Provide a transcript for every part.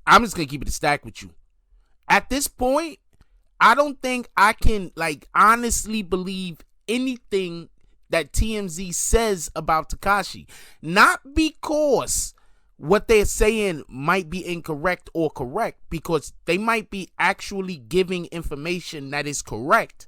I'm just gonna keep it a stack with you. At this point, I don't think I can like honestly believe anything that TMZ says about Tekashi. Not because what they're saying might be incorrect or correct, because they might be actually giving information that is correct.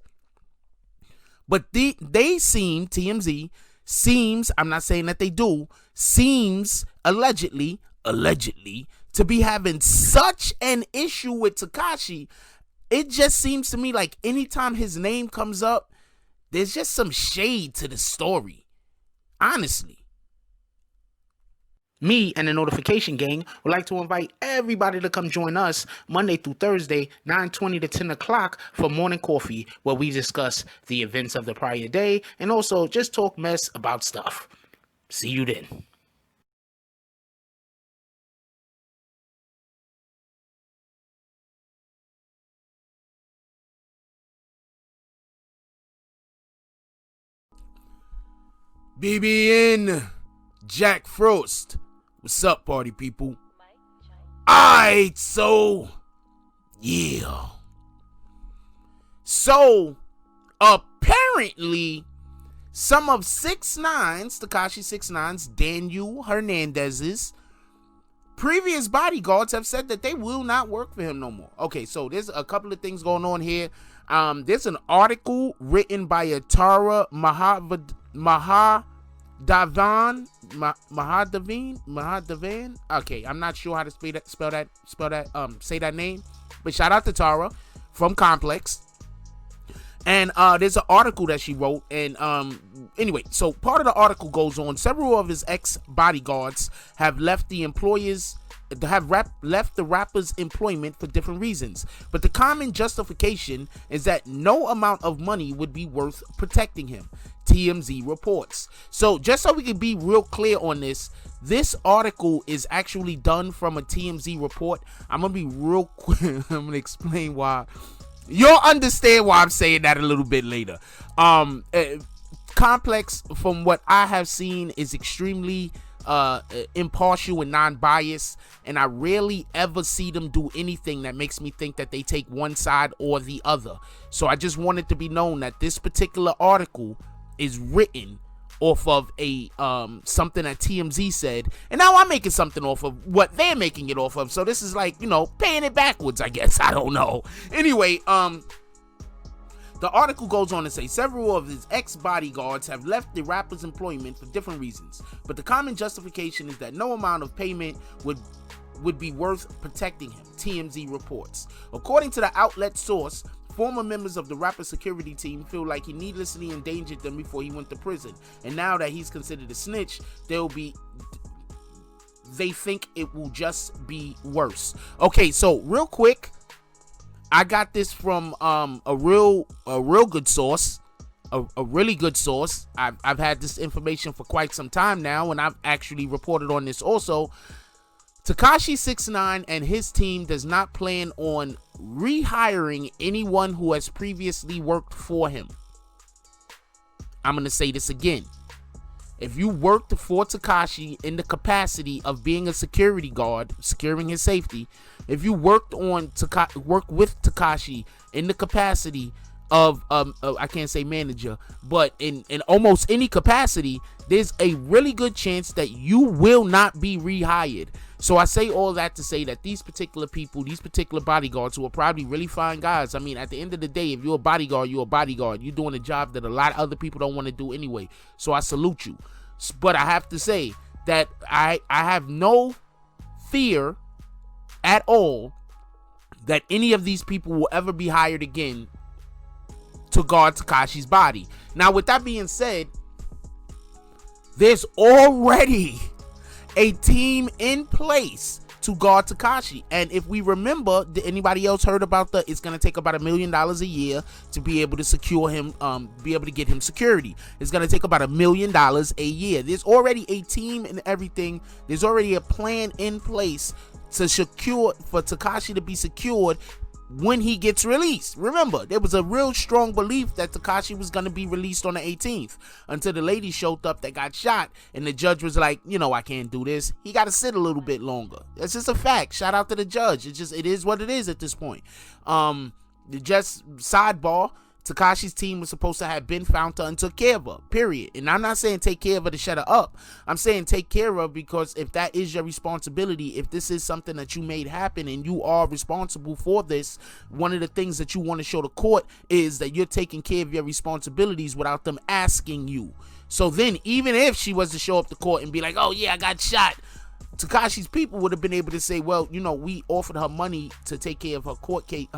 But they seem, TMZ seems, I'm not saying that they do, seems allegedly to be having such an issue with Tekashi. It just seems to me like anytime his name comes up, there's just some shade to the story. Honestly. Me and the Notification Gang would like to invite everybody to come join us Monday through Thursday, 9:20 to 10 o'clock for morning coffee, where we discuss the events of the prior day and also just talk mess about stuff. See you then. BBN Jack Frost. What's up, party people? Alright, so yeah. So apparently some of 6ix9ine's, Tekashi 6ix9ine's, Daniel Hernandez's previous bodyguards have said that they will not work for him no more. Okay, so there's a couple of things going on here. There's an article written by Atara Mahadavan. Okay, I'm not sure how to say that name, but shout out to Tara from Complex. And there's an article that she wrote, and anyway, so part of the article goes on. Several of his ex-bodyguards have left the rapper's employment for different reasons, but the common justification is that no amount of money would be worth protecting him, TMZ reports. So just so we can be real clear on this article is actually done from a TMZ report. I'm gonna be real quick. I'm gonna explain why. You'll understand why I'm saying that a little bit later. Complex, from what I have seen, is extremely impartial and non-biased, and I rarely ever see them do anything that makes me think that they take one side or the other. So I just want it to be known that this particular article is written off of a something that TMZ said, and now I'm making something off of what they're making it off of. So this is like, you know, paying it backwards, I guess. I don't know. Anyway, the article goes on to say several of his ex-bodyguards have left the rapper's employment for different reasons, but the common justification is that no amount of payment would be worth protecting him, TMZ reports. According to the outlet source, former members of the rapper's security team feel like he needlessly endangered them before he went to prison, and now that he's considered a snitch, they think it will just be worse. Okay, so real quick, I got this from a real good source, a really good source. I've had this information for quite some time now, and I've actually reported on this also. Tekashi 6ix9ine and his team does not plan on rehiring anyone who has previously worked for him. I'm going to say this again. If you worked for Tekashi in the capacity of being a security guard, securing his safety, if you worked with Tekashi in the capacity of I can't say manager, but in almost any capacity, there's a really good chance that you will not be rehired. So I say all that to say that these particular people, these particular bodyguards, who are probably really fine guys, I mean, at the end of the day, if you're a bodyguard, you're a bodyguard. You're doing a job that a lot of other people don't want to do anyway. So I salute you. But I have to say that I have no fear at all that any of these people will ever be hired again to guard Tekashi's body. Now, with that being said, there's already a team in place to guard Tekashi, and if we remember, did anybody else heard about it's gonna take about $1 million a year to be able to secure him, be able to get him security. It's gonna take about $1 million a year. There's already a team and everything. There's already a plan in place to secure, for Tekashi to be secured when he gets released. Remember, there was a real strong belief that Tekashi was going to be released on the 18th until the lady showed up that got shot, and the judge was like, I can't do this. He got to sit a little bit longer. That's just a fact. Shout out to the judge. It is what it is at this point. Just sidebar, Tekashi's team was supposed to have been found her and took care of her, period. And I'm not saying take care of her to shut her up. I'm saying take care of her because if that is your responsibility, if this is something that you made happen and you are responsible for this, one of the things that you want to show the court is that you're taking care of your responsibilities without them asking you. So then, even if she was to show up to court and be like, oh yeah, I got shot, Tekashi's people would have been able to say, well, we offered her money to take care of her court case,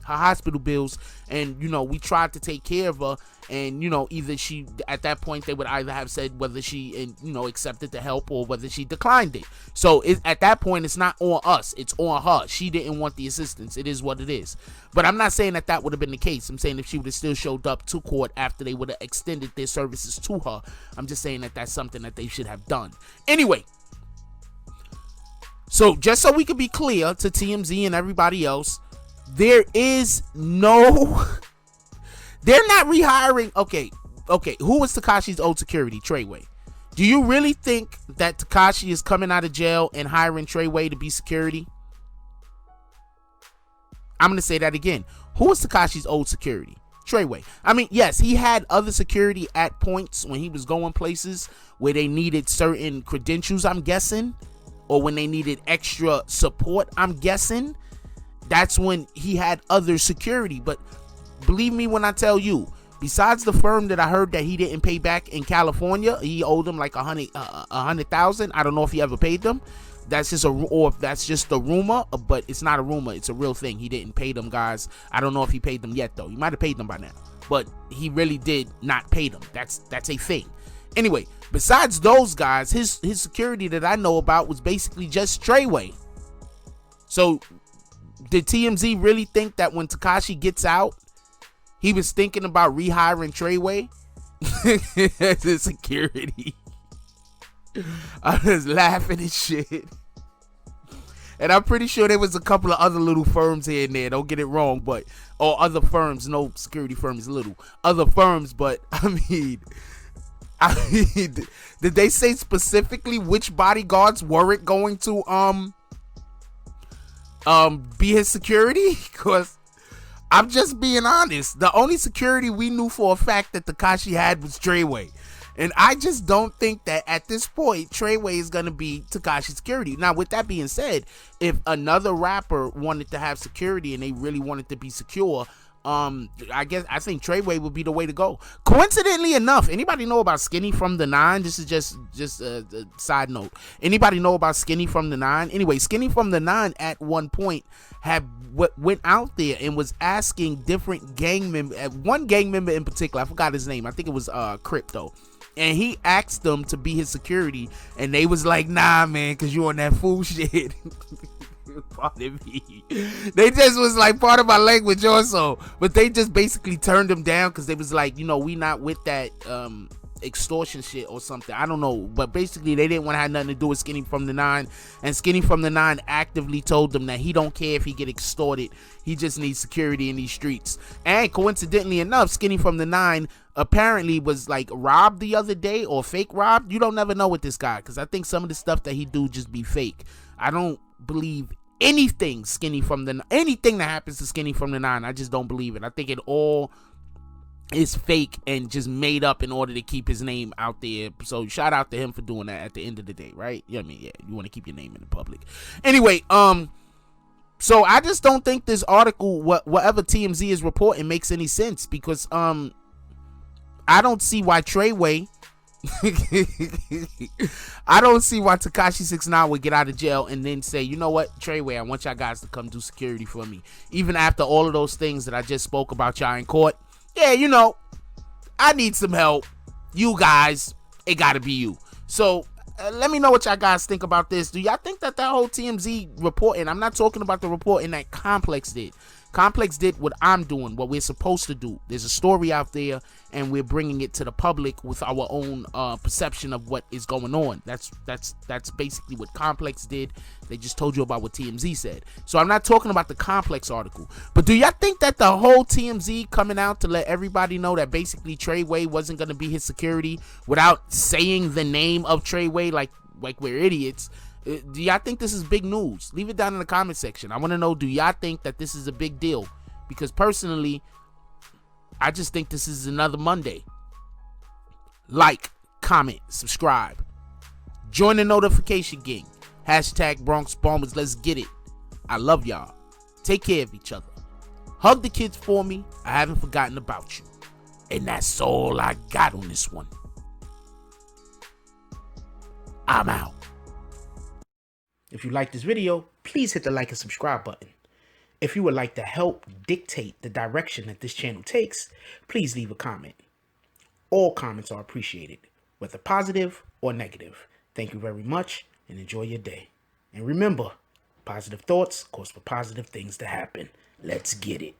her hospital bills, and we tried to take care of her, and either she, at that point they would either have said whether she accepted the help or whether she declined it. So at that point it's not on us, it's on her. She didn't want the assistance. It is what it is. But I'm not saying that would have been the case. I'm saying if she would have still showed up to court after they would have extended their services to her, I'm just saying that that's something that they should have done. Anyway, so just so we can be clear to TMZ and everybody else, they're not rehiring. Okay. Who was Tekashi's old security? Treyway. Do you really think that Tekashi is coming out of jail and hiring Treyway to be security? I'm going to say that again. Who was Tekashi's old security? Treyway. I mean, yes, he had other security at points when he was going places where they needed certain credentials, I'm guessing, or when they needed extra support, I'm guessing. That's when he had other security. But believe me when I tell you, besides the firm that I heard that he didn't pay back in California, he owed them like $100,000. I don't know if he ever paid them. That's just that's just a rumor, but it's not a rumor. It's a real thing. He didn't pay them guys. I don't know if he paid them yet though. He might have paid them by now, but he really did not pay them. That's a thing. Anyway, besides those guys, his security that I know about was basically just Treyway. So did TMZ really think that when Tekashi gets out, he was thinking about rehiring Treyway as his security? I was laughing and shit. And I'm pretty sure there was a couple of other little firms here and there. Don't get it wrong, or other firms. No security firm is little. Other firms, but I mean, did they say specifically which bodyguards weren't going to be his security? Because I'm just being honest, the only security we knew for a fact that Tekashi had was Treyway, and I just don't think that at this point Treyway is gonna be Tekashi's security. Now, with that being said, if another rapper wanted to have security and they really wanted to be secure, I think Treyway would be the way to go. Coincidentally enough, anybody know about Skinny from the 9? This is just a side note. Anybody know about Skinny from the 9? Anyway, Skinny from the 9 at one point went out there and was asking different gang members. One gang member in particular, I forgot his name. I think it was Crypto. And he asked them to be his security, and they was like, nah, man, because you on that fool shit. Pardon me. They just was like, part of my language also, but they just basically turned him down because they was like, we not with that extortion shit or something. I don't know, but basically they didn't want to have nothing to do with Skinny from the 9, and Skinny from the 9 actively told them that he don't care if he get extorted, he just needs security in these streets. And coincidentally enough, Skinny from the 9 apparently was like robbed the other day, or fake robbed. You don't never know with this guy, because I think some of the stuff that he do just be fake. I don't believe anything anything that happens to Skinny from the 9. I just don't believe it. I think it all is fake and just made up in order to keep his name out there. So shout out to him for doing that at the end of the day, right? Yeah, I mean, yeah, you want to keep your name in the public. Anyway, so I just don't think this article, whatever TMZ is reporting, makes any sense, because I don't see why Treyway I don't see why Tekashi 6ix9ine would get out of jail and then say, you know what, Treyway, I want y'all guys to come do security for me, even after all of those things that I just spoke about y'all in court. Yeah, I need some help. You guys, it gotta be you. So let me know what y'all guys think about this. Do y'all think that whole TMZ reporting, I'm not talking about the reporting that Complex did, Complex did what I'm doing, what we're supposed to do. There's a story out there, and we're bringing it to the public with our own perception of what is going on. That's basically what Complex did. They just told you about what TMZ said. So I'm not talking about the Complex article. But do y'all think that the whole TMZ coming out to let everybody know that basically Treyway wasn't going to be his security without saying the name of Treyway, like we're idiots? Do y'all think this is big news? Leave it down in the comment section. I want to know, do y'all think that this is a big deal? Because personally, I just think this is another Monday. Like, comment, subscribe. Join the notification gang. Hashtag Bronx Bombers. Let's get it. I love y'all. Take care of each other. Hug the kids for me. I haven't forgotten about you. And that's all I got on this one. I'm out. If you like this video, please hit the like and subscribe button. If you would like to help dictate the direction that this channel takes, please leave a comment. All comments are appreciated, whether positive or negative. Thank you very much and enjoy your day. And remember, positive thoughts cause for positive things to happen. Let's get it.